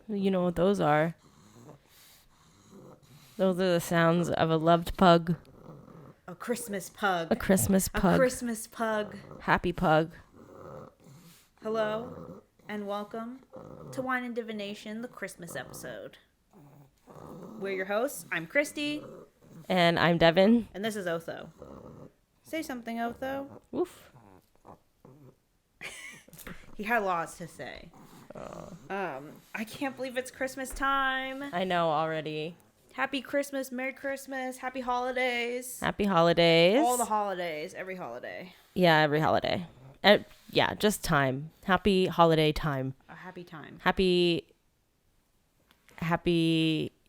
You know what those are. Those are the sounds of a loved pug. A Christmas pug. A Christmas pug. A Christmas pug. Happy pug. Hello and welcome to Wine Divination, the Christmas episode. We're your hosts. I'm Kristi. And I'm Devin. And this is Otho. Say something, Otho. Woof. He had lots to say. I can't believe it's Christmas time. I know already. Happy Christmas, Merry Christmas, Happy Holidays. Happy holidays. All the holidays, every holiday. Yeah, every holiday. Yeah, just time. Happy holiday time. A happy time. Happy,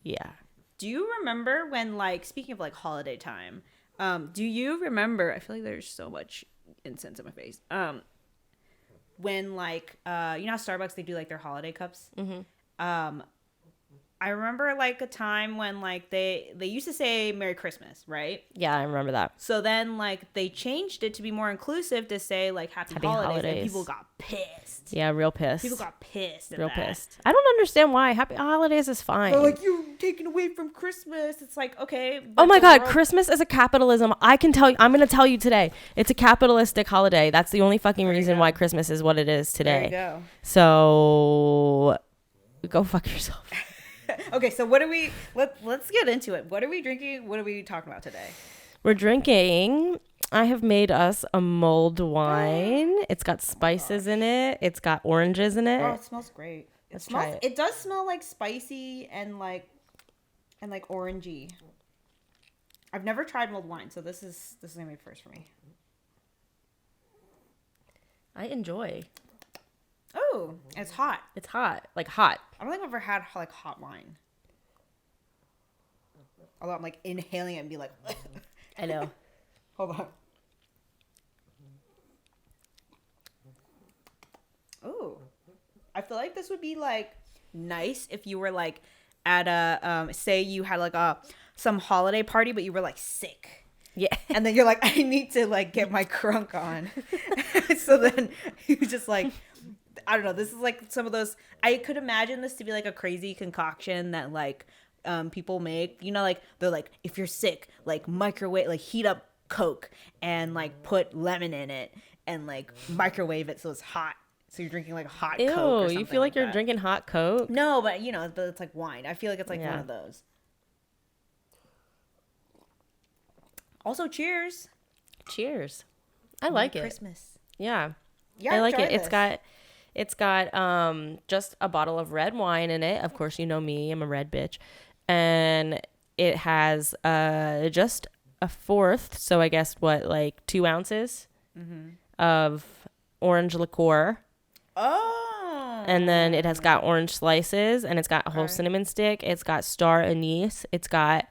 yeah. Do you remember when, like, speaking of, like, holiday time, do you remember, I feel like there's so much incense in my face, when, like, you know how Starbucks, they do, like, their holiday cups? Mm-hmm. I remember, like, a time when, like, they used to say Merry Christmas, right? Yeah, I remember that. So then, like, they changed it to be more inclusive to say, like, Happy holidays. And people got pissed. Yeah, real pissed. People got pissed at real that. Pissed. I don't understand why. Happy holidays is fine. They're like, you're taking away from Christmas. It's like, okay. Oh my God, Christmas is a capitalism. I'm going to tell you today. It's a capitalistic holiday. That's the only fucking reason why Christmas is what it is today. There you go. So go fuck yourself. Okay, so what are we, let's get into it. What are we drinking? What are we talking about today? We're drinking, I have made us a mulled wine. It's got spices in it. It's got oranges in it. Oh, it smells great. Try it. It does smell like spicy and like orangey. I've never tried mulled wine, so this is gonna be first for me. I enjoy. Oh, it's hot. It's hot. Like hot. I don't think I've ever had like hot wine. Although I'm like inhaling it and be like, I know. Hold on. Oh, I feel like this would be like nice if you were like at a say you had like some holiday party, but you were like sick. Yeah. And then you're like, I need to like get my crunk on. So then you just like, I don't know. This is like some of those. I could imagine this to be like a crazy concoction that like people make. You know, like they're like, if you're sick, like microwave, like heat up Coke and like put lemon in it and like microwave it so it's hot. So you're drinking like hot Coke. Or something you feel like you're that. drinking hot Coke? No, but you know, it's like wine. I feel like it's like one of those. Also, cheers. Cheers. I like it. Christmas. Yeah. Yeah, I like it. this. It's got just a bottle of red wine in it. Of course, you know me. I'm a red bitch. And it has just a fourth, so I guess like 2 ounces of orange liqueur. Oh. And then it has got orange slices, and it's got a whole cinnamon stick. It's got star anise. It's got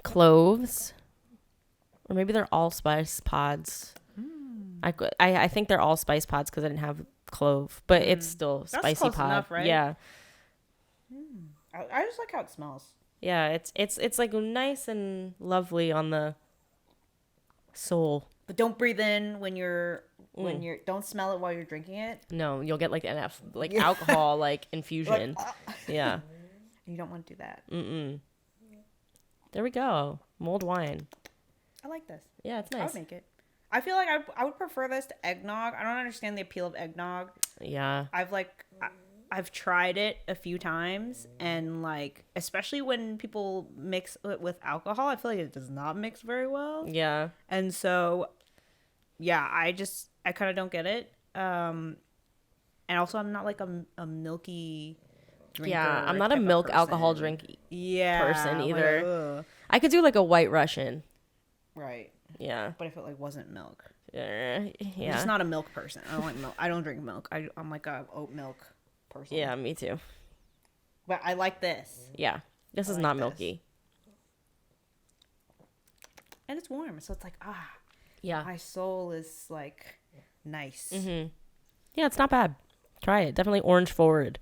cloves. Or maybe they're allspice pods. I think they're allspice pods because I didn't have clove, but it's still spicy close pod. enough, right? Yeah. I just like how it smells. Yeah, it's like nice and lovely on the soul. But don't breathe in when you're don't smell it while you're drinking it. No, you'll get like alcohol like infusion. Yeah. You don't want to do that. There we go. Mulled wine. I like this. Yeah, it's I nice. would make it. I feel like I would prefer this to eggnog. I don't understand the appeal of eggnog. Yeah. I've tried it a few times, and like especially when people mix it with alcohol, I feel like it does not mix very well. Yeah. And so, yeah, I kind of don't get it. And also, I'm not like a milky drinker. Yeah, I'm not a milk alcohol drink person either. Like, I could do like a white Russian. right. Yeah. But if it like wasn't milk. Yeah. I'm just not a milk person. I don't like milk. I don't drink milk. I'm like a oat milk person. Yeah, me too. But I like this. Yeah. This is like not this. milky. And it's warm, so it's like, Yeah. my soul is like nice. Mm-hmm. Yeah, it's not bad. Try it. Definitely orange forward.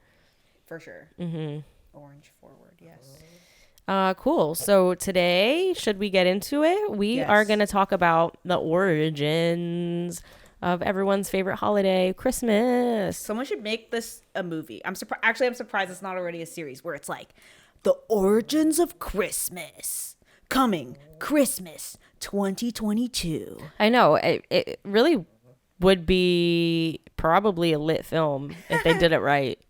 For sure. Mm-hmm. Orange forward, yes. Cool. So today, should we get into it? We Yes. are going to talk about the origins of everyone's favorite holiday, Christmas. Someone should make this a movie. I'm surprised. Actually, I'm surprised it's not already a series where it's like the origins of Christmas coming Christmas 2022. I know. It really would be probably a lit film if they did it right.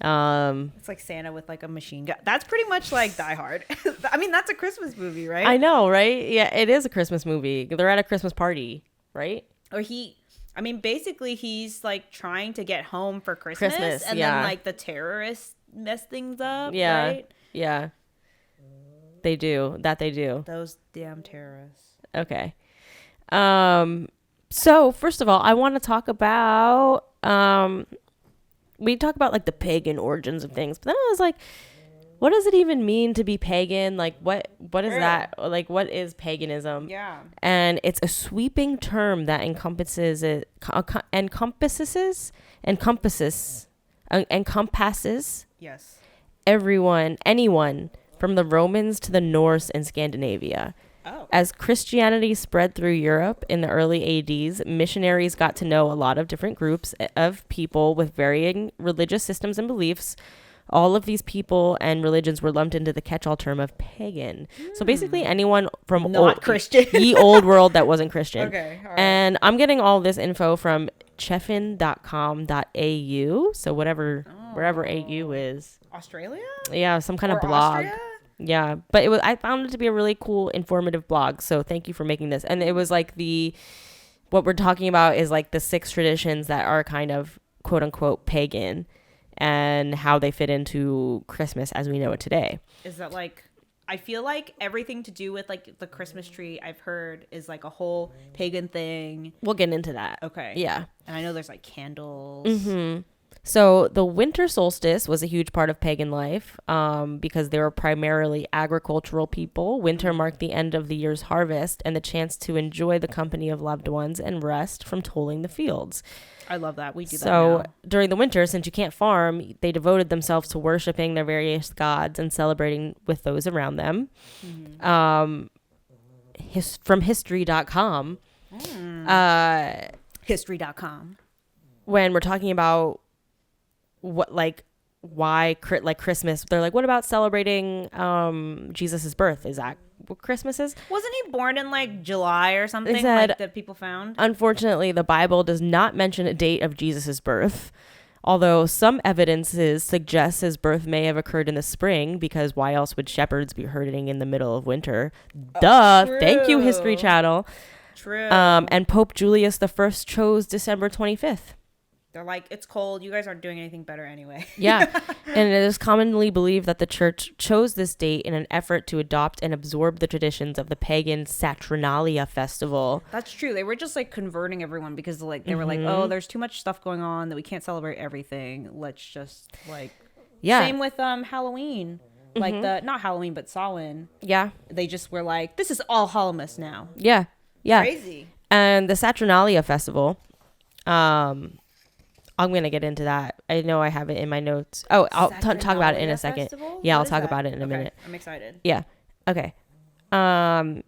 It's like Santa with like a machine gun. That's pretty much like Die Hard. I mean, that's a Christmas movie, right? I know, right? Yeah, it is a Christmas movie. They're at a Christmas party, right? Or basically he's like trying to get home for Christmas and then like the terrorists mess things up, right? Yeah. They do. Those damn terrorists. Okay. So first of all, I want to talk about we talk about like the pagan origins of things, but then I was like, what does it even mean to be pagan? Like what is that? Like what is paganism? Yeah. And it's a sweeping term that encompasses Yes. anyone from the Romans to the Norse and Scandinavia. Oh. As Christianity spread through Europe in the early ADs, missionaries got to know a lot of different groups of people with varying religious systems and beliefs. All of these people and religions were lumped into the catch-all term of pagan. So basically anyone from Christian. ye old world that wasn't Christian. Okay. All right. And I'm getting all this info from cheffin.com.au. So wherever AU is. Australia? Yeah, some kind of Or blog. Austria? Yeah, but I found it to be a really cool, informative blog. So thank you for making this. And it was like what we're talking about is like the 6 traditions that are kind of quote unquote pagan and how they fit into Christmas as we know it today. Is that like, I feel like everything to do with like the Christmas tree I've heard is like a whole pagan thing. We'll get into that. Okay. Yeah. And I know there's like candles. Mm-hmm. So the winter solstice was a huge part of pagan life because they were primarily agricultural people. Winter marked the end of the year's harvest and the chance to enjoy the company of loved ones and rest from tolling the fields. I love that. We do that So now. during the winter, since you can't farm, they devoted themselves to worshiping their various gods and celebrating with those around them. Mm-hmm. From history.com. History.com. When we're talking about why Christmas, they're like, what about celebrating Jesus's birth? Is that what Christmas is? Wasn't he born in like July or something? They said, like that people found? Unfortunately, the Bible does not mention a date of Jesus's birth, although some evidences suggest his birth may have occurred in the spring, because why else would shepherds be herding in the middle of winter? Duh. True. Thank you, History Channel. True. And Pope Julius I chose December 25th. They're like, it's cold. You guys aren't doing anything better anyway. Yeah. And it is commonly believed that the church chose this date in an effort to adopt and absorb the traditions of the pagan Saturnalia festival. That's true. They were just like converting everyone because like they were like, oh, there's too much stuff going on that we can't celebrate everything. Let's just like, Same with Halloween. Like not Halloween, but Samhain. Yeah. They just were like, this is all Hallowmas now. Yeah. Yeah. Crazy. And the Saturnalia festival, I'm going to get into that. I know I have it in my notes. Oh, I'll talk about it in a second. Festival? Yeah, What I'll is talk that? about it in a Okay, minute. I'm excited. Yeah. Okay. By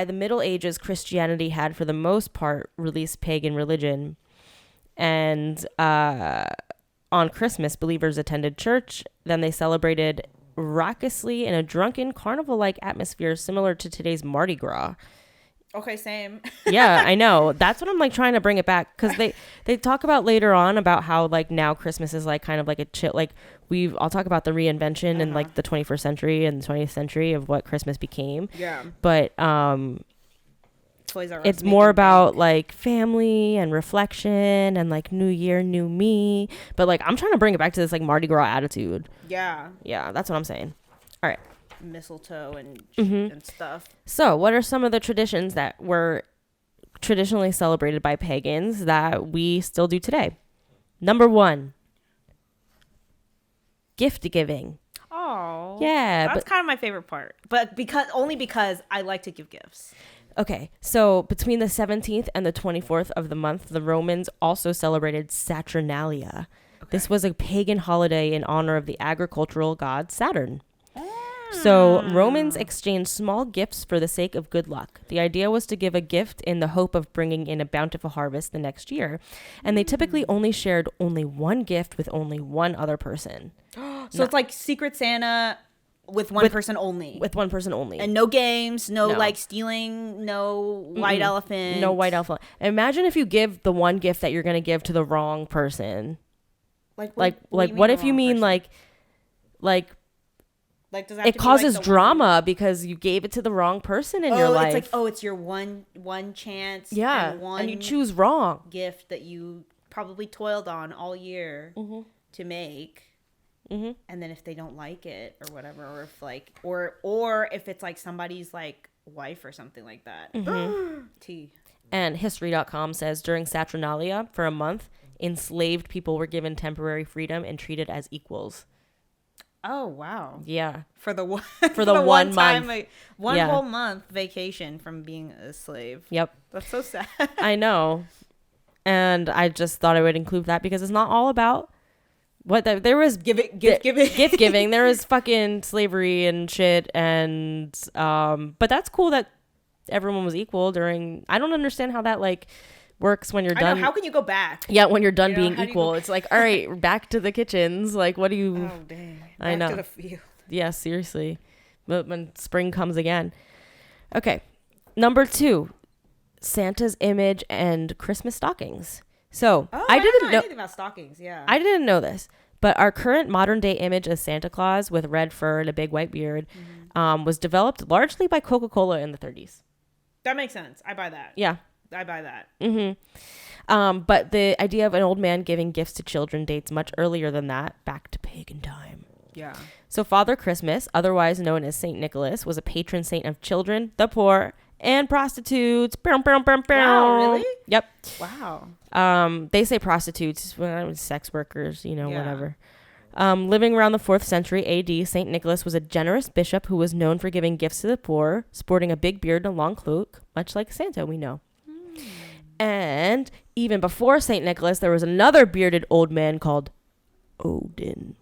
the Middle Ages, Christianity had, for the most part, released pagan religion. And on Christmas, believers attended church. Then they celebrated raucously in a drunken, carnival-like atmosphere similar to today's Mardi Gras. Okay, same. Yeah, I know. That's what I'm like trying to bring it back, because they talk about later on about how like now Christmas is like kind of like a chill, like I'll talk about the reinvention in like the 21st century and the 20th century of what Christmas became. Yeah. But Toys R Us it's make more it about big. like family and reflection and like new year, new me. But like I'm trying to bring it back to this like Mardi Gras attitude. Yeah. Yeah, that's what I'm saying. All right. Mistletoe and and stuff. So, what are some of the traditions that were traditionally celebrated by pagans that we still do today? Number 1, gift giving. Oh. Yeah, That's kind of my favorite part. But because I like to give gifts. Okay, so between the 17th and the 24th of the month, the Romans also celebrated Saturnalia. Okay. This was a pagan holiday in honor of the agricultural god Saturn. So Romans exchanged small gifts for the sake of good luck. The idea was to give a gift in the hope of bringing in a bountiful harvest the next year. And they typically only shared only one gift with only one other person. So it's like Secret Santa with one person only. With one person only. And no games, no like stealing, no white elephant. No white elephant. Imagine if you give the one gift that you're going to give to the wrong person. What if you mean person? Like does that have it to be, causes like, drama because you gave it to the wrong person in your life. It's like, it's your one chance. Yeah. And you choose wrong. Gift that you probably toiled on all year to make. Mm-hmm. And then if they don't like it or whatever, or if like, or if it's like somebody's like wife or something like that. Tea. And history.com says during Saturnalia for a month, enslaved people were given temporary freedom and treated as equals. Oh wow! Yeah, for the one one time, month, whole month vacation from being a slave. Yep, that's so sad. I know, and I just thought I would include that because it's not all about there was gift giving. There was fucking slavery and shit, and but that's cool that everyone was equal during. I don't understand how that like works when you're done. How can you go back? Yeah, when you're done being equal, it's like, all right, back to the kitchens. Like, what do you? Oh dang! I know. To the field. Yeah, seriously. But when spring comes again. Okay, number 2, Santa's image and Christmas stockings. So I didn't know anything about stockings. Yeah, I didn't know this, but our current modern day image of Santa Claus with red fur and a big white beard was developed largely by Coca-Cola in the 30s. That makes sense. I buy that. Yeah. I buy that. But the idea of an old man giving gifts to children dates much earlier than that, back to pagan time. Yeah. So Father Christmas, otherwise known as Saint Nicholas, was a patron saint of children, the poor, and prostitutes. Wow, really? Yep. Wow. They say prostitutes, sex workers, whatever. Living around the 4th century AD, Saint Nicholas was a generous bishop who was known for giving gifts to the poor, sporting a big beard and a long cloak, much like Santa, we know. And even before St. Nicholas, there was another bearded old man called Odin.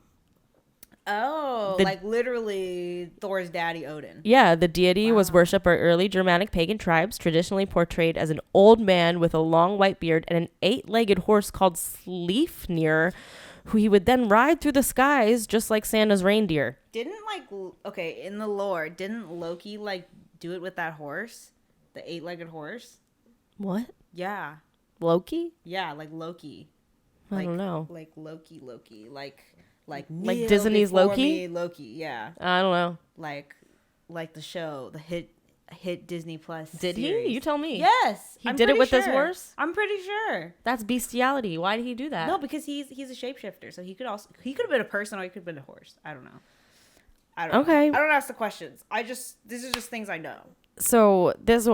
Oh, like literally Thor's daddy, Odin. Yeah, the deity was worshipped by early Germanic pagan tribes, traditionally portrayed as an old man with a long white beard and an 8-legged horse called Sleipnir, who he would then ride through the skies just like Santa's reindeer. In the lore, didn't Loki like do it with that horse? The 8-legged horse? What? Yeah. Loki? Yeah, like Loki. I don't know. Like Loki. Like Disney's Loki? Loki, yeah. I don't know. Like the show, the hit Disney Plus Did series. he? You tell me. Yes. He did it with his horse? I'm pretty sure. That's bestiality. Why did he do that? No, because he's a shapeshifter, so he could have been a person or he could have been a horse. I don't know. I don't know. I don't ask the questions. These are just things I know. So this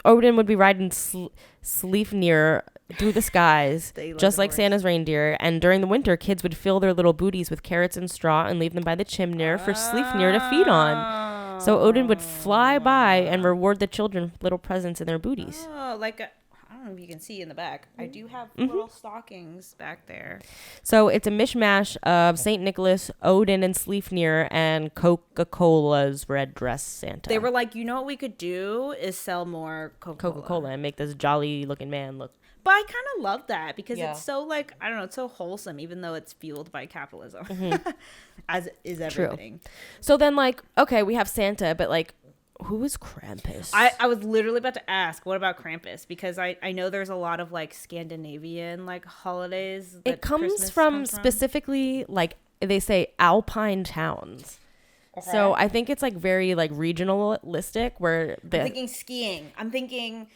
Odin would be riding Sleipnir through the skies, just like Santa's reindeer. And during the winter, kids would fill their little booties with carrots and straw and leave them by the chimney for Sleipnir to feed on. So Odin would fly by and reward the children with little presents in their booties. Oh, I don't know if you can see in the back. I do have little stockings back there. So it's a mishmash of Saint Nicholas, Odin, and Sleipnir, and Coca-Cola's red dress Santa. They were like, you know what we could do is sell more Coca-Cola and make this jolly-looking man look. But I kind of love that because it's so like, I don't know, it's so wholesome, even though it's fueled by capitalism, as is everything. True. So then, like, okay, we have Santa, but like, who is Krampus? I was literally about to ask, what about Krampus? Because I know there's a lot of like Scandinavian like holidays. It comes from specifically like they say Alpine towns. Okay. So I think it's like very like regionalistic where I'm thinking skiing. I'm thinking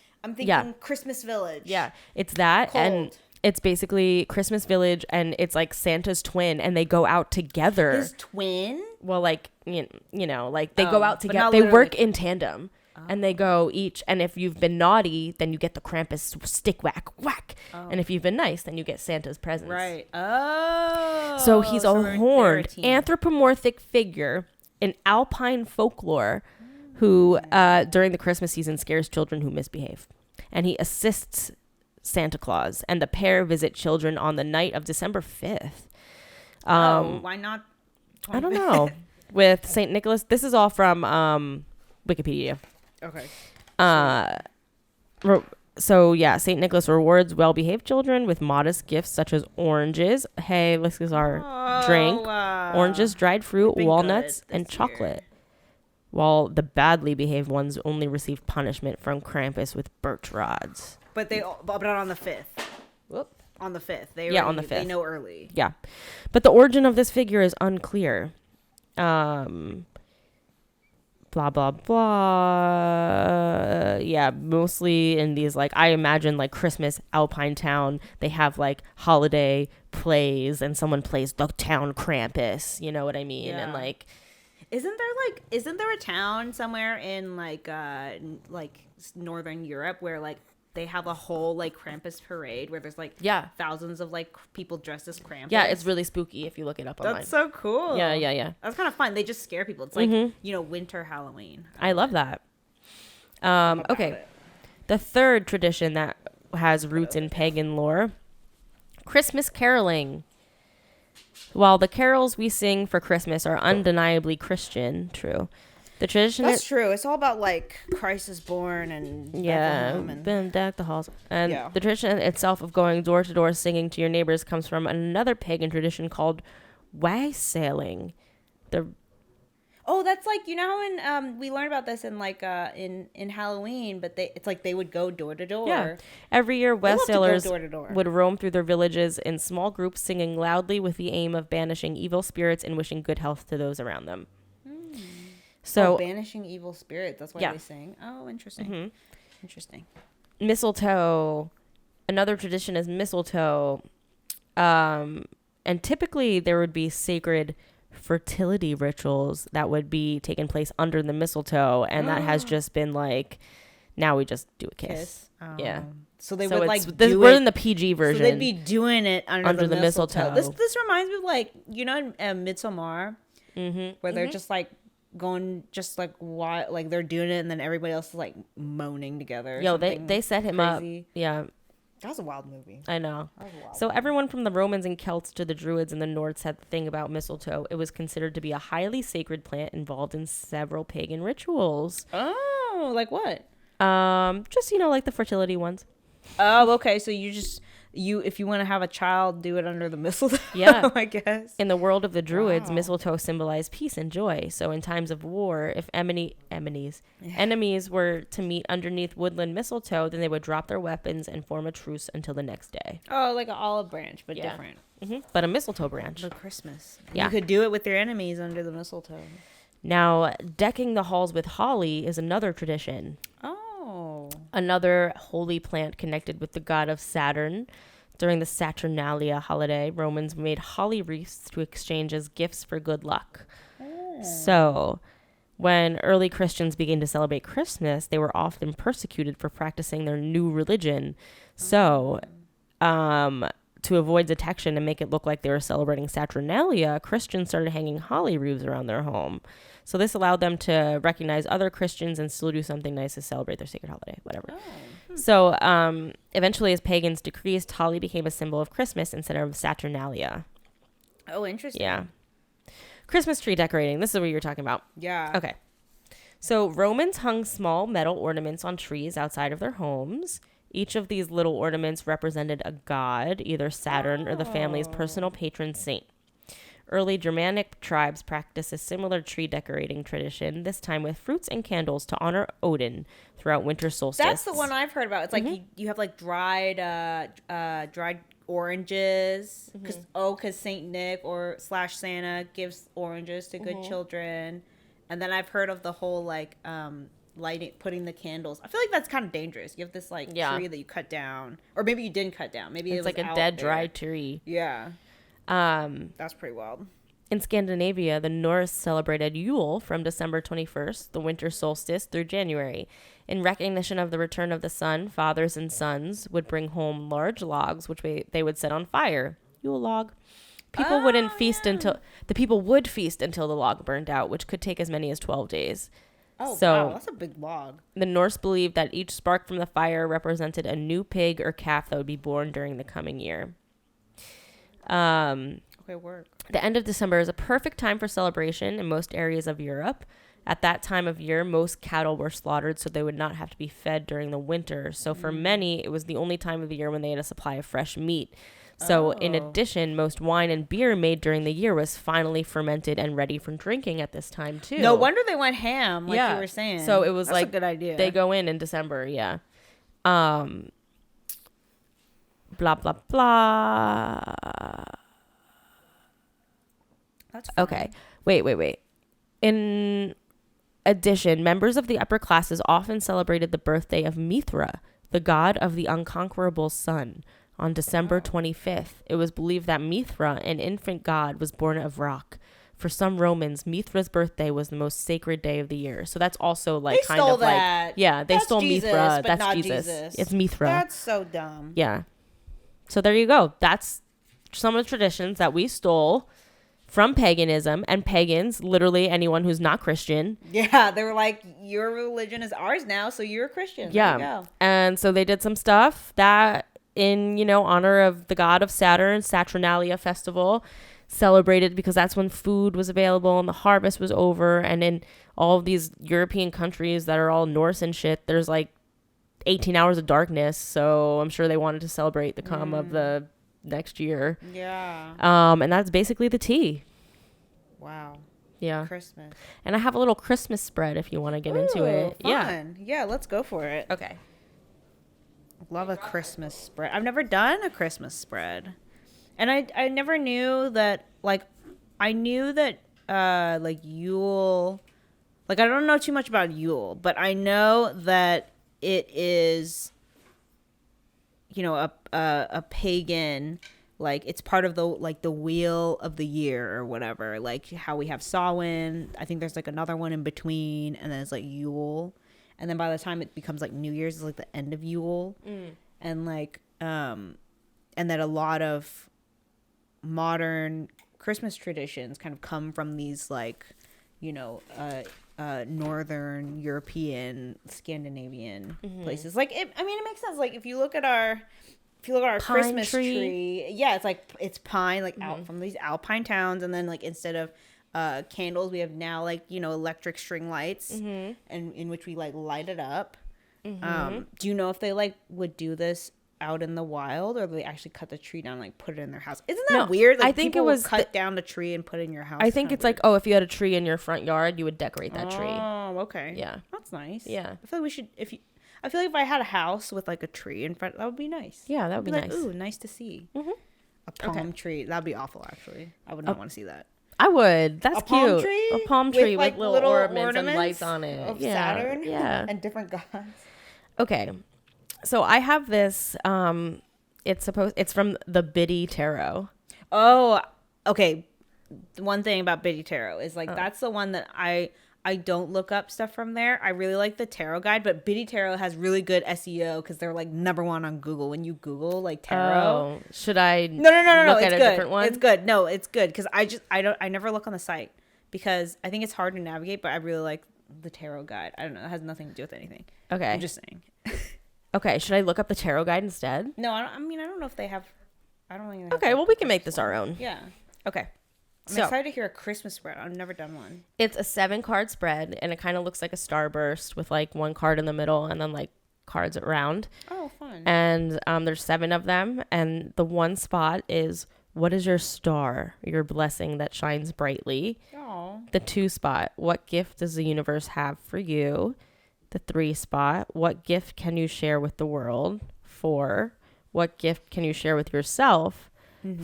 Christmas Village. Yeah, it's that. Cold. And it's basically Christmas Village, and it's like Santa's twin, and they go out together. His twin? Well, like, you know, like they go out together. They work in tandem, and they go each. And if you've been naughty, then you get the Krampus stick whack. And if you've been nice, then you get Santa's presents. Right. Oh. So he's a horned, anthropomorphic figure in Alpine folklore who, during the Christmas season, scares children who misbehave. And he assists Santa Claus, and the pair visit children on the night of December 5th. Why not 25th? I don't know. with Saint Nicholas. This is all from Wikipedia. Okay. So yeah, Saint Nicholas rewards well-behaved children with modest gifts such as oranges. Hey, this is our drink. Oranges, dried fruit, walnuts, and chocolate. While the badly behaved ones only received punishment from Krampus with birch rods. But on the 5th. Whoop. On the 5th. On the 5th. They know early. Yeah. But the origin of this figure is unclear. Blah, blah, blah. Yeah, mostly in these, like, I imagine, like, Christmas Alpine Town, they have, like, holiday plays, and someone plays the town Krampus. You know what I mean? Yeah. And, like... Isn't there a town somewhere in, like Northern Europe where, like, they have a whole, like, Krampus parade where there's, like, thousands of, like, people dressed as Krampus? Yeah, it's really spooky if you look it up online. That's so cool. Yeah. That's kind of fun. They just scare people. It's like, winter Halloween. I love that. Okay. The third tradition that has roots in pagan lore, Christmas caroling. While the carols we sing for Christmas are undeniably Christian, true. The tradition That's true. It's all about, like, Christ is born and then deck the halls. And the tradition itself of going door to door singing to your neighbors comes from another pagan tradition called wassailing. That's like, you know how we learned about this in, like, in Halloween, but it's like they would go door to door. Yeah. Every year, wassailers would roam through their villages in small groups, singing loudly with the aim of banishing evil spirits and wishing good health to those around them. So banishing evil spirits. That's why they sing. Oh, interesting. Mm-hmm. Interesting. Mistletoe. Another tradition is mistletoe. And typically there would be sacred fertility rituals that would be taking place under the mistletoe. And that has just been like, now we just do a kiss. Oh. Yeah. So they would like we're in the PG version. So they'd be doing it under the mistletoe. This reminds me of, like, you know, in Midsommar, where they're just like going just like why, like they're doing it and then everybody else is like moaning together. Yo, they set him crazy up. Yeah. That was a wild movie. I know. So everyone from the Romans and Celts to the Druids and the Nords had the thing about mistletoe. It was considered to be a highly sacred plant involved in several pagan rituals. Oh, like what? Just, you know, like the fertility ones. Oh, okay. So if you want to have a child, do it under the mistletoe. Yeah, I guess. In the world of the Druids, mistletoe symbolized peace and joy. So in times of war, if enemies were to meet underneath woodland mistletoe, then they would drop their weapons and form a truce until the next day. Oh, like an olive branch, but different. But a mistletoe branch. For Christmas. Yeah. You could do it with your enemies under the mistletoe. Now, decking the halls with holly is another tradition. Oh. Another holy plant connected with the god of Saturn. During the Saturnalia holiday, Romans made holly wreaths to exchange as gifts for good luck. Oh. So, when early Christians began to celebrate Christmas, they were often persecuted for practicing their new religion. So, to avoid detection and make it look like they were celebrating Saturnalia, Christians started hanging holly wreaths around their home. So this allowed them to recognize other Christians and still do something nice to celebrate their sacred holiday, whatever. Oh. So eventually, as pagans decreased, holly became a symbol of Christmas instead of Saturnalia. Oh, interesting. Yeah. Christmas tree decorating. This is what you're talking about. Yeah. Okay. So Romans hung small metal ornaments on trees outside of their homes. Each of these little ornaments represented a god, either Saturn or the family's personal patron saint. Early Germanic tribes practiced a similar tree decorating tradition, this time with fruits and candles to honor Odin throughout winter solstice. That's the one I've heard about. It's like you have like dried oranges, because Saint Nick / Santa gives oranges to good children, and then I've heard of the whole like putting the candles. I feel like that's kind of dangerous. You have this like tree that you cut down, or maybe you didn't cut down. Maybe it's like a dead dry tree. Yeah. That's pretty wild. In Scandinavia, the Norse celebrated Yule from December 21st, the winter solstice, through January. In recognition of the return of the sun, fathers and sons would bring home large logs, which they would set on fire. Yule log. People would feast until the log burned out, which could take as many as 12 days. Oh, so, wow, that's a big log. The Norse believed that each spark from the fire represented a new pig or calf that would be born during the coming year. Okay, Okay, work. The end of December is a perfect time for celebration in most areas of Europe. At that time of year, most cattle were slaughtered so they would not have to be fed during the winter. So for many, it was the only time of the year when they had a supply of fresh meat. So in addition, most wine and beer made during the year was finally fermented and ready for drinking at this time too. No wonder they went ham, like you were saying. So it was That's like a good idea. They go in December, yeah. Blah blah blah. That's fine. Okay. Wait. In addition, members of the upper classes often celebrated the birthday of Mithra, the god of the unconquerable sun. On December 25th, it was believed that Mithra, an infant god, was born of rock. For some Romans, Mithra's birthday was the most sacred day of the year. So that's also like They kind stole of that. like, yeah, they That's stole Jesus, Mithra. but That's not Jesus. Jesus. It's Mithra. That's so dumb. Yeah. So there you go. That's some of the traditions that we stole from paganism, and pagans, literally anyone who's not Christian. Yeah, they were like, your religion is ours now, so you're a Christian. Yeah. There you go. And so they did some stuff that in, honor of the god of Saturn, Saturnalia festival, celebrated because that's when food was available and the harvest was over. And in all of these European countries that are all Norse and shit, there's like 18 hours of darkness. So I'm sure they wanted to celebrate the come of the next year. Yeah. And that's basically the tea. Wow. Yeah. Christmas. And I have a little Christmas spread if you want to get into it. Fun. Yeah, let's go for it. Okay. Love a Christmas spread. I've never done a Christmas spread. And I never knew that, like, I knew that, like, Yule, like, I don't know too much about Yule, but I know that it is, a pagan, like, it's part of the wheel of the year or whatever, like how we have Samhain. I think there's like another one in between, and then it's like Yule, and then by the time it becomes like New Year's, it's like the end of Yule. And like and that a lot of modern Christmas traditions kind of come from these like Northern European, Scandinavian places. Like it makes sense. Like if you look at our Pine Christmas tree, yeah, it's pine, like out from these alpine towns, and then like instead of candles, we have now like electric string lights, and in which we like light it up. Do you know if they like would do this out in the wild, or they actually cut the tree down and like put it in their house? Isn't that weird? Like, I think it was cut down the tree and put it in your house. I think it's weird. Like, if you had a tree in your front yard, you would decorate that tree. Oh, okay. Yeah, that's nice. Yeah, I feel like we should. I feel like if I had a house with like a tree in front, that would be nice. Yeah, that would be like, nice. Ooh, nice to see. A palm tree. That'd be awful, actually. I would not want to see that. I would. That's a palm cute. Tree a palm tree with, like, little ornaments and ornaments lights on it. Of Saturn. Yeah. And different gods. Okay. So I have this. It's from the Biddy Tarot. Oh, okay. One thing about Biddy Tarot is like that's the one that I don't look up stuff from there. I really like the tarot guide, but Biddy Tarot has really good SEO because they're like number one on Google. When you Google like tarot, should I? No. Look It's at good. a different one? It's good. No, it's good because I never look on the site because I think it's hard to navigate. But I really like the tarot guide. I don't know. It has nothing to do with anything. Okay. I'm just saying. Okay. Should I look up the tarot guide instead? No, I don't know if they have. I don't think. Okay. Well, we can make this our own. Yeah. Okay. I'm excited to hear a Christmas spread. I've never done one. It's a 7-card spread, and it kind of looks like a starburst with like one card in the middle and then like cards around. Oh, fun. And there's 7 of them, and the one spot is, what is your star, your blessing that shines brightly? Oh. The 2 spot, what gift does the universe have for you? The 3 spot, what gift can you share with the world? 4, what gift can you share with yourself?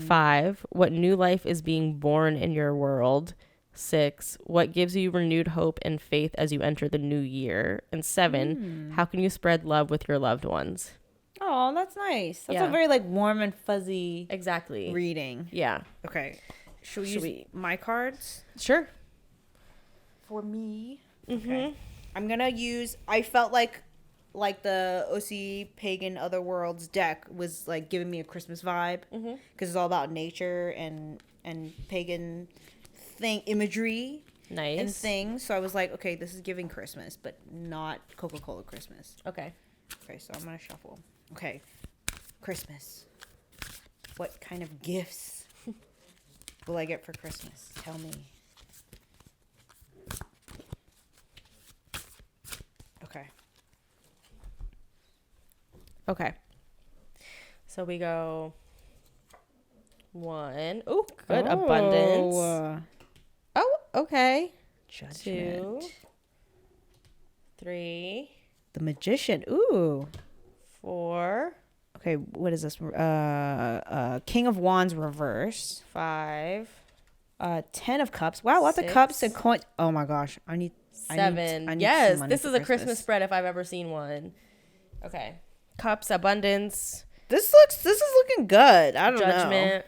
5, what new life is being born in your world? 6, what gives you renewed hope and faith as you enter the new year? And 7, how can you spread love with your loved ones? Oh, that's nice. That's a very like warm and fuzzy reading. Yeah. Okay. Should we use my cards? Sure. For me. Okay. I'm gonna use. I felt like the OC Pagan Otherworlds deck was like giving me a Christmas vibe because it's all about nature and pagan imagery and things. So I was like, okay, this is giving Christmas, but not Coca-Cola Christmas. Okay, so I'm gonna shuffle. Okay, Christmas. What kind of gifts will I get for Christmas? Tell me. Okay. Okay. So we go 1. Oh, good. Abundance. Oh, okay. Judgment. 2, 3, The Magician. Ooh. 4, Okay, what is this? King of Wands reverse. 5, 10 of Cups. Wow, lots of 6, cups and coins. Oh my gosh, I need 7. I need Yes, some money this for is a Christmas Christmas. spread if I've ever seen one. Okay. Cups, abundance, This is looking good. I don't know. judgment.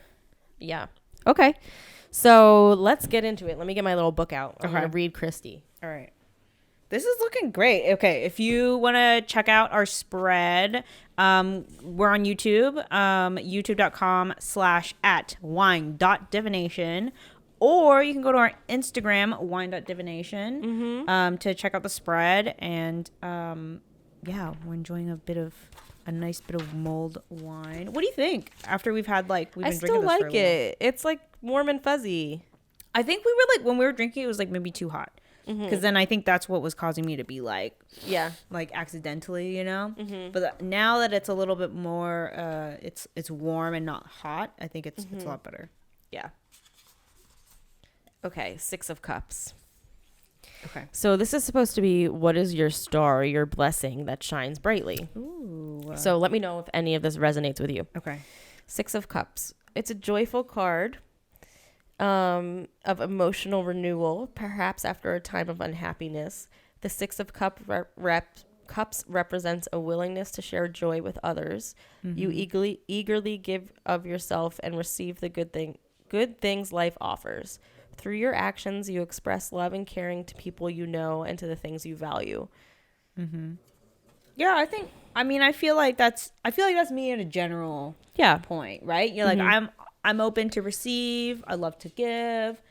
Yeah. Okay. So let's get into it. Let me get my little book out. I'm Okay. going to read Kristi. All right. This is looking great. Okay, if you want to check out our spread, we're on YouTube, youtube.com/@wine.divination, or you can go to our Instagram, wine.divination, to check out the spread. And yeah, we're enjoying a nice bit of mulled wine. What do you think? After we've had we've been I drinking still this for a like little. it. It's like warm and fuzzy. I think we were when we were drinking, it was maybe too hot. Because then I think that's what was causing me to be Yeah. accidentally, But now that it's a little bit more, it's warm and not hot. I think it's a lot better. Yeah. Okay. 6 of Cups. Okay. So this is supposed to be, what is your star, your blessing that shines brightly? Ooh. So let me know if any of this resonates with you. Okay. 6 of Cups. It's a joyful card of emotional renewal, perhaps after a time of unhappiness. The 6 of Cups represents a willingness to share joy with others. You eagerly give of yourself and receive the good things life offers. Through your actions, you express love and caring to people you know and to the things you value. Yeah, I feel like that's me at a general point, right? You're I'm open to receive. I love to give.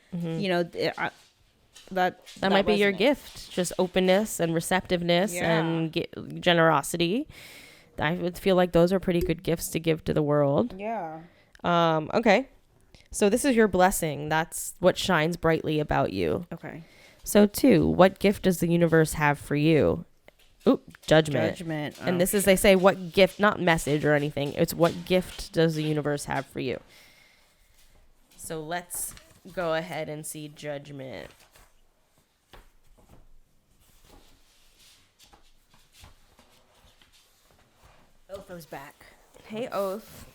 That might be your resonates. gift, just openness and receptiveness and generosity. I would feel like those are pretty good gifts to give to the world. Yeah. Okay. So this is your blessing. That's what shines brightly about you. Okay. So 2, what gift does the universe have for you? Ooh, judgment. And this is, they say, what gift, not message or anything. It's what gift does the universe have for you? So let's go ahead and see judgment. Otho's back. Hey, Oath.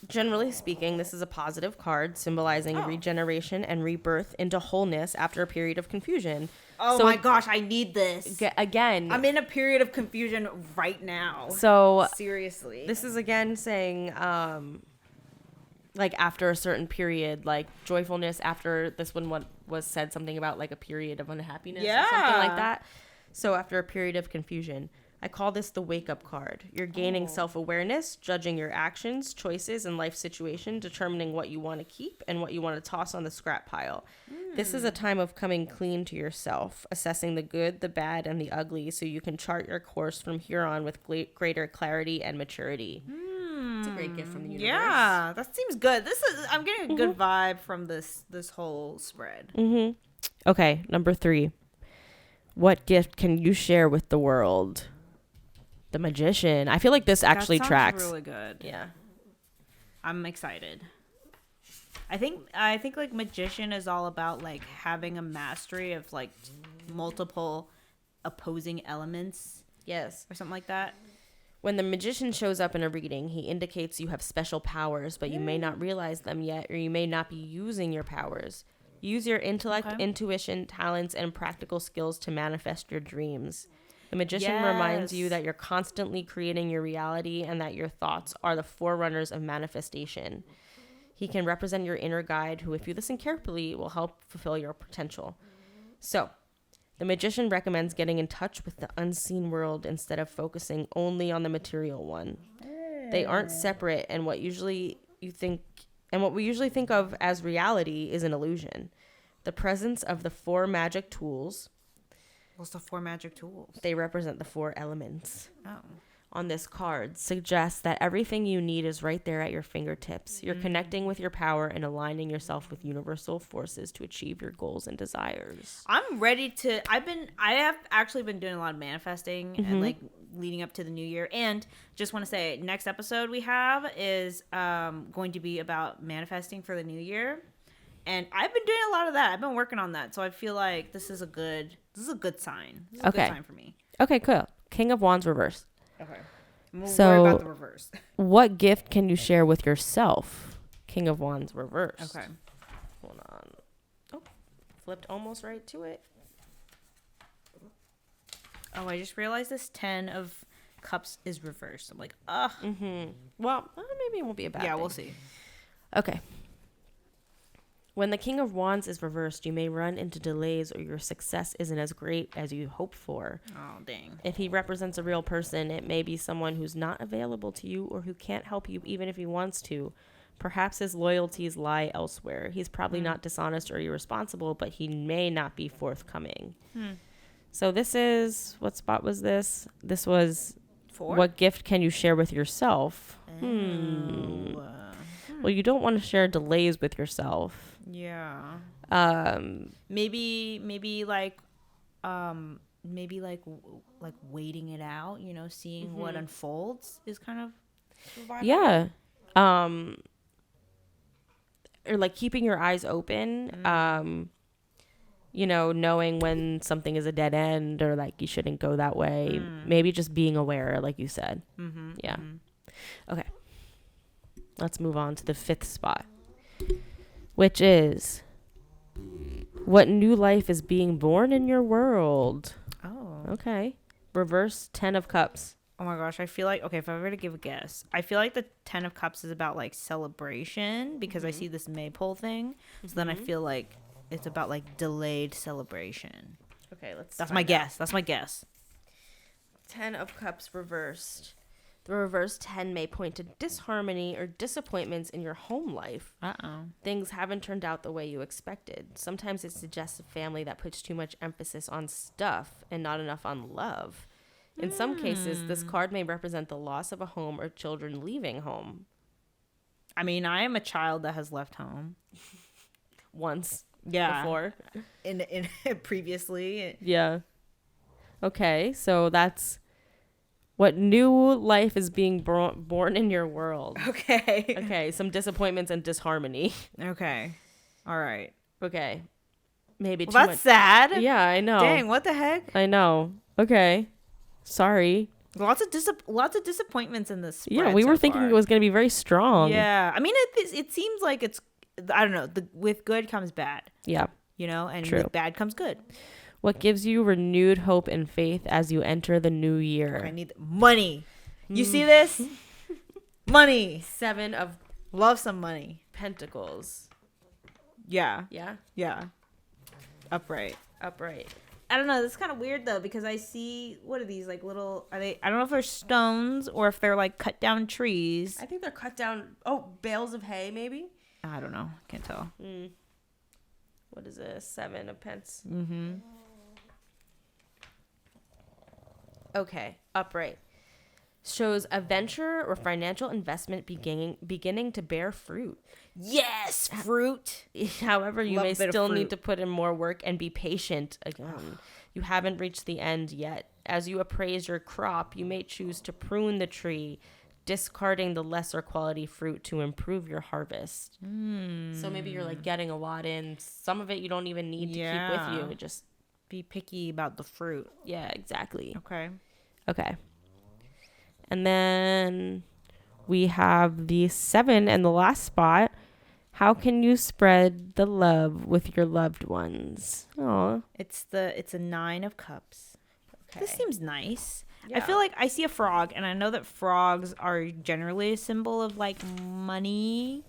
Generally speaking, this is a positive card symbolizing regeneration and rebirth into wholeness after a period of confusion. Oh my gosh, I need this. Again, I'm in a period of confusion right now. So seriously. this is again saying after a certain period, joyfulness after this one was said something about a period of unhappiness or something like that. So after a period of confusion, I call this the wake-up card. You're gaining self-awareness, judging your actions, choices, and life situation, determining what you want to keep and what you want to toss on the scrap pile. This is a time of coming clean to yourself, assessing the good, the bad, and the ugly so you can chart your course from here on with greater clarity and maturity. It's a great gift from the universe. Yeah, that seems good. I'm getting a good vibe from this whole spread. Okay, number 3. What gift can you share with the world? The Magician. I feel like this actually tracks. Really good. Yeah. I'm excited. I think Magician is all about having a mastery of multiple opposing elements. Yes. Or something like that. When the Magician shows up in a reading, he indicates you have special powers, but you may not realize them yet, or you may not be using your powers. Use your intellect, intuition, talents, and practical skills to manifest your dreams. The Magician reminds you that you're constantly creating your reality and that your thoughts are the forerunners of manifestation. He can represent your inner guide who, if you listen carefully, will help fulfill your potential. So, the Magician recommends getting in touch with the unseen world instead of focusing only on the material one. They aren't separate, and what we usually think of as reality is an illusion. The presence of the 4 magic tools. What's the 4 magic tools? They represent the 4 elements. Oh. on this card suggests that everything you need is right there at your fingertips. You're connecting with your power and aligning yourself with universal forces to achieve your goals and desires. I'm ready to. I have actually been doing a lot of manifesting and like leading up to the new year. And just want to say, next episode we have is going to be about manifesting for the new year. And I've been doing a lot of that. I've been working on that, so I feel like this is a good sign. This is a good sign for me. Okay, cool. King of Wands reversed. Okay. I'm So, worried about the reverse. What gift can you share with yourself? King of Wands reversed. Okay. Hold on. Oh, flipped almost right to it. Oh, I just realized this 10 of Cups is reversed. I'm like, ugh. Well, maybe it won't be a bad thing. Yeah, we'll see. Okay. When the King of Wands is reversed, you may run into delays or your success isn't as great as you hoped for. Oh, dang. If he represents a real person, it may be someone who's not available to you or who can't help you even if he wants to. Perhaps his loyalties lie elsewhere. He's probably not dishonest or irresponsible, but he may not be forthcoming. So this is, what spot was this? This was, 4? what gift can you share with yourself? Well, you don't want to share delays with yourself. Yeah. Maybe waiting it out, you know, seeing what unfolds is kind of vibe. Yeah. Or like keeping your eyes open, you know, knowing when something is a dead end or like you shouldn't go that way. Maybe just being aware, like you said. Yeah. Okay. Let's move on to the 5th spot, which is what new life is being born in your world. Oh. Okay. Reverse 10 of Cups. Oh my gosh, I feel like, okay, if I were to give a guess, I feel like the 10 of Cups is about like celebration because I see this maypole thing. So then I feel like it's about like delayed celebration. Okay, That's my guess. That's my guess. 10 of Cups reversed. The reverse 10 may point to disharmony or disappointments in your home life. Uh-oh. Things haven't turned out the way you expected. Sometimes it suggests a family that puts too much emphasis on stuff and not enough on love. In some cases, this card may represent the loss of a home or children leaving home. I mean, I am a child that has left home. Once. Yeah. Before. In previously. Yeah. Okay, so that's what new life is being born in your world. Okay. Okay, some disappointments and disharmony. Okay. All right. Okay. Maybe Well, too that's much. sad. Yeah, I know. Dang, what the heck? I know. Okay. Sorry. Lots of disappointments in this spread. Yeah, we were thinking it was going to be very strong. Yeah. I mean, it seems like it's, I don't know, with good comes bad. Yeah. You know, and True. with bad comes good. What gives you renewed hope and faith as you enter the new year? I need money. You see this? Money. 7 of Love some money. Pentacles. Yeah. Yeah. Yeah. Upright. Upright. I don't know. This is kind of weird though because I see, what are these, like little? Are they? I don't know if they're stones or if they're like cut down trees. I think they're cut down. Oh, bales of hay, maybe. I don't know. Can't tell. What is this? 7 of Pence. Okay, upright. Shows a venture or financial investment beginning to bear fruit. Yes, fruit. However, you Love may a bit of still need fruit. to put in more work and be patient. Again, you haven't reached the end yet. As you appraise your crop, you may choose to prune the tree, discarding the lesser quality fruit to improve your harvest. So maybe you're like getting a lot in. Some of it you don't even need to keep with you. Just be picky about the fruit. yeah, exactly. Okay. Okay. And then we have the 7 and the last spot. How can you spread the love with your loved ones? Oh, It's a 9 of Cups. okay. This seems nice. Yeah. I feel like I see a frog, and I know that frogs are generally a symbol of like money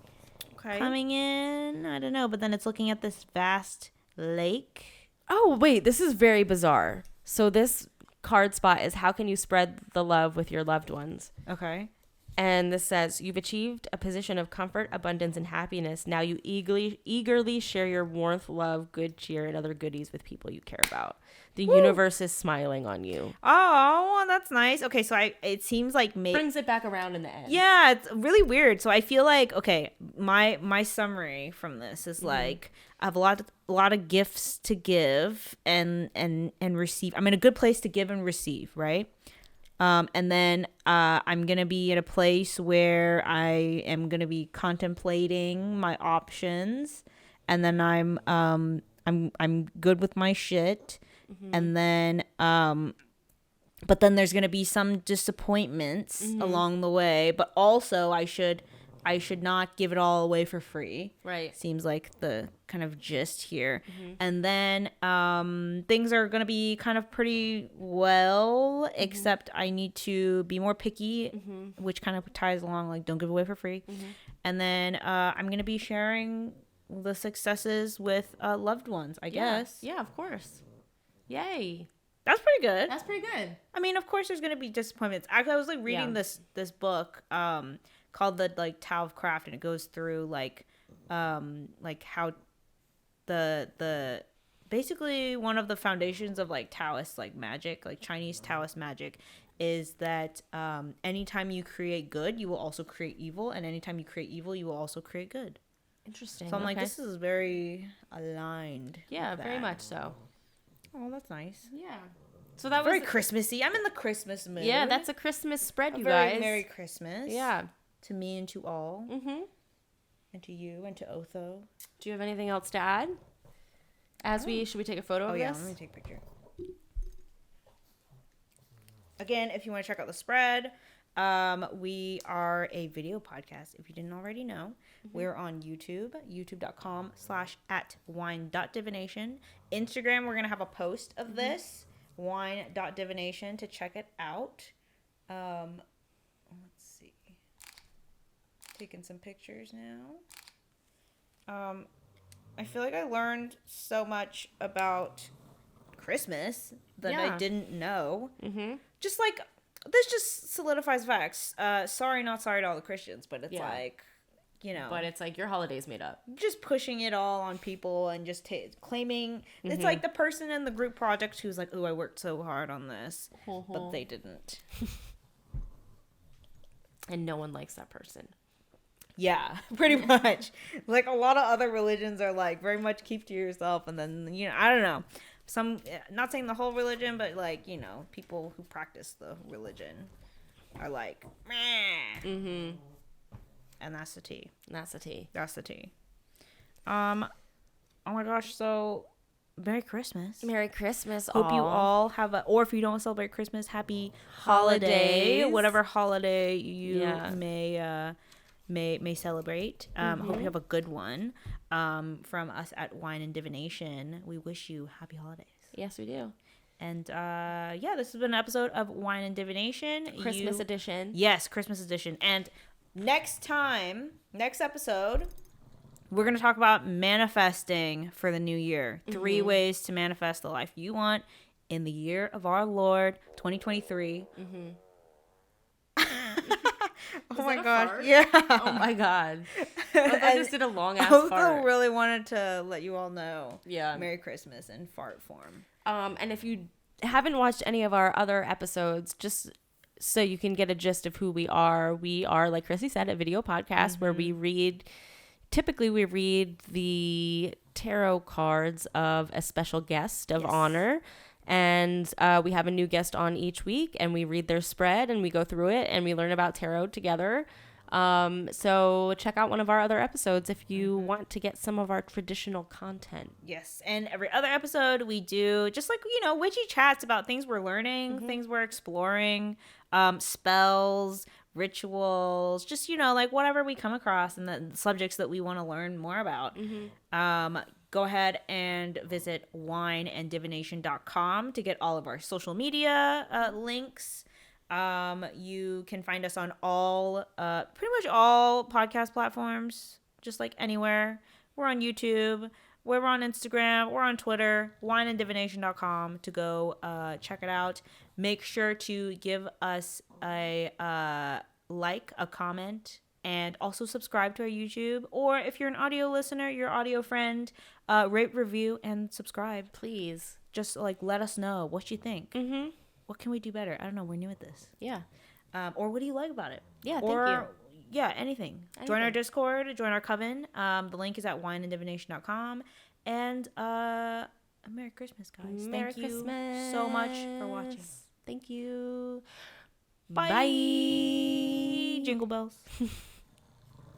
coming in. I don't know, but then it's looking at this vast lake. Oh, wait, this is very bizarre. So this card spot is how can you spread the love with your loved ones? Okay. And this says, you've achieved a position of comfort, abundance, and happiness. Now you eagerly share your warmth, love, good cheer, and other goodies with people you care about. The universe is smiling on you. Oh, that's nice. Okay, so it seems like Brings it back around in the end. Yeah, it's really weird. So I feel like, okay, my summary from this is like I have a lot of gifts to give and receive. I'm in a good place to give and receive, right? And then I'm gonna be in a place where I am gonna be contemplating my options, and then I'm good with my shit, and then but then there's gonna be some disappointments along the way. But also, I should not give it all away for free. Right. Seems like the kind of gist here. And then things are going to be kind of pretty well, except I need to be more picky, which kind of ties along, like, don't give away for free. And then I'm going to be sharing the successes with loved ones, I guess. Yeah, of course. Yay. That's pretty good. That's pretty good. I mean, of course there's going to be disappointments. Actually, I was like reading this book called the like Tao of Craft, and it goes through like how the basically one of the foundations of like Taoist like magic, like Chinese Taoist magic, is that anytime you create good, you will also create evil, and anytime you create evil, you will also create good. Interesting. So I'm like, this is very aligned. Yeah, very much so. Oh, that's nice. Yeah. So that Very was Christmassy. I'm in the Christmas mood. Yeah, that's a Christmas spread, you very guys. Merry Christmas. Yeah. To me and to all. Mm-hmm. And to you and to Otho. Do you have anything else to add? Should we take a photo of this? Oh yeah, let me take a picture. Again, if you want to check out the spread, we are a video podcast. If you didn't already know, we're on YouTube, youtube.com/@wine.divination. Instagram, we're going to have a post of this, wine.divination, to check it out. Let's see. Taking some pictures now. I feel like I learned so much about Christmas that I didn't know. Just like, this just solidifies facts. Sorry, not sorry to all the Christians, but it's like, you know. But it's like your holiday's made up. Just pushing it all on people and just claiming. It's like the person in the group project who's like, oh, I worked so hard on this. But they didn't. And no one likes that person. Yeah, pretty much. Like, a lot of other religions are like, very much keep to yourself. And then, you know, I don't know. Not saying the whole religion, but like, you know, people who practice the religion are like, meh. And that's the tea. That's the tea. That's the tea. Oh my gosh, so Merry Christmas. Merry Christmas. Hope you all have or if you don't celebrate Christmas, happy holiday. Whatever holiday you may celebrate. Hope you have a good one. From us at Wine and Divination, we wish you happy holidays. Yes, we do. And this has been an episode of Wine and Divination. Christmas edition. Yes, Christmas edition. And next episode, we're going to talk about manifesting for the new year. 3 ways to manifest the life you want in the year of our Lord, 2023. Oh my gosh. Yeah. Oh my god. I just did a long ass fart. I also really wanted to let you all know. Yeah. Merry Christmas in fart form. And if you haven't watched any of our other episodes, just so you can get a gist of who we are, like Kristi said, a video podcast where we read the tarot cards of a special guest of honor. And we have a new guest on each week, and we read their spread, and we go through it, and we learn about tarot together. So check out one of our other episodes if you want to get some of our traditional content. Yes, and every other episode we do just like, you know, witchy chats about things we're learning, things we're exploring, spells, rituals, just, you know, like whatever we come across and the subjects that we want to learn more about. Go ahead and visit wineanddivination.com to get all of our social media links. You can find us on pretty much all podcast platforms, just like anywhere. We're on YouTube, we're on Instagram, we're on Twitter, wineanddivination.com to go check it out. Make sure to give us a like, a comment, and also subscribe to our YouTube. Or if you're an audio listener, your audio friend, rate, review, and subscribe. Please. Just like let us know what you think. Mm-hmm. What can we do better? I don't know. We're new at this. Yeah. Or what do you like about it? Yeah, or, thank you. Yeah, anything. Join our Discord. Join our coven. The link is at wineanddivination.com. And Merry Christmas, guys. Merry Thank you Christmas. so much for watching. Thank you. Bye. Bye. Jingle bells.